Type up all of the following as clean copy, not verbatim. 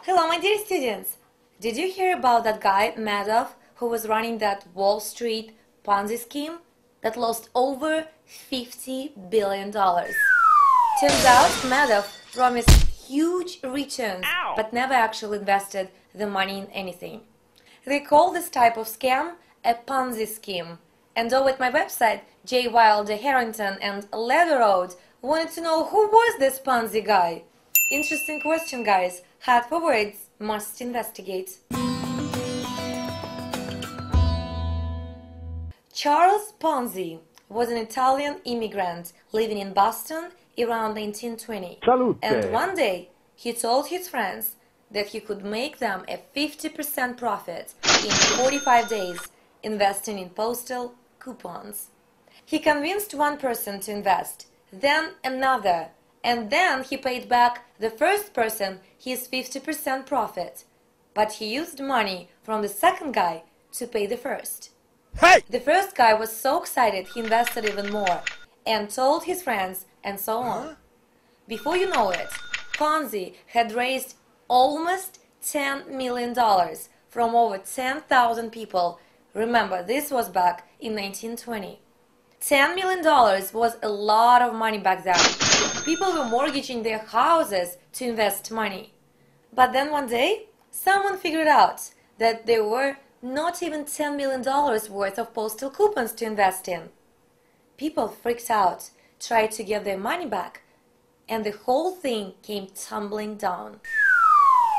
Hello, my dear students! Did you hear about that guy, Madoff, who was running that Wall Street Ponzi scheme that lost over $50 billion? Turns out Madoff promised huge returns, but never actually invested the money in anything. They call this type of scam a Ponzi scheme. And over at my website, J. Wilder Harrington and Leather Road wanted to know who was this Ponzi guy. Interesting question, guys. Hard for words, must investigate. Charles Ponzi was an Italian immigrant living in Boston around 1920. Salute. And one day, he told his friends that he could make them a 50% profit in 45 days investing in postal coupons. He convinced one person to invest, then another, and then he paid back the first person his 50% profit. But he used money from the second guy to pay the first. Hey! The first guy was so excited he invested even more and told his friends and so on. Before you know it, Ponzi had raised almost $10 million from over 10,000 people. Remember, this was back in 1920. $10 million was a lot of money back then. People were mortgaging their houses to invest money. But then one day, someone figured out that there were not even $10 million worth of postal coupons to invest in. People freaked out, tried to get their money back, and the whole thing came tumbling down.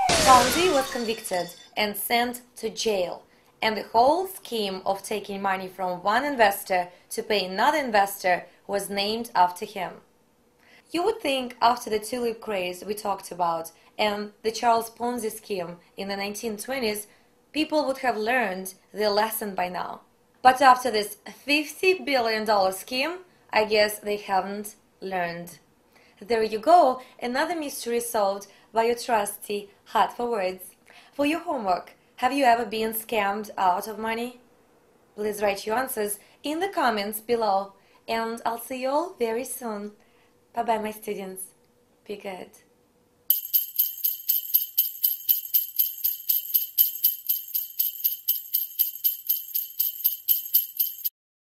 Ponzi was convicted and sent to jail, and the whole scheme of taking money from one investor to pay another investor was named after him. You would think after the tulip craze we talked about and the Charles Ponzi scheme in the 1920s, people would have learned their lesson by now. But after this $50 billion scheme, I guess they haven't learned. There you go, another mystery solved by your trusty Hard for Words. For your homework, have you ever been scammed out of money? Please write your answers in the comments below, and I'll see you all very soon. Bye-bye, my students. Be good.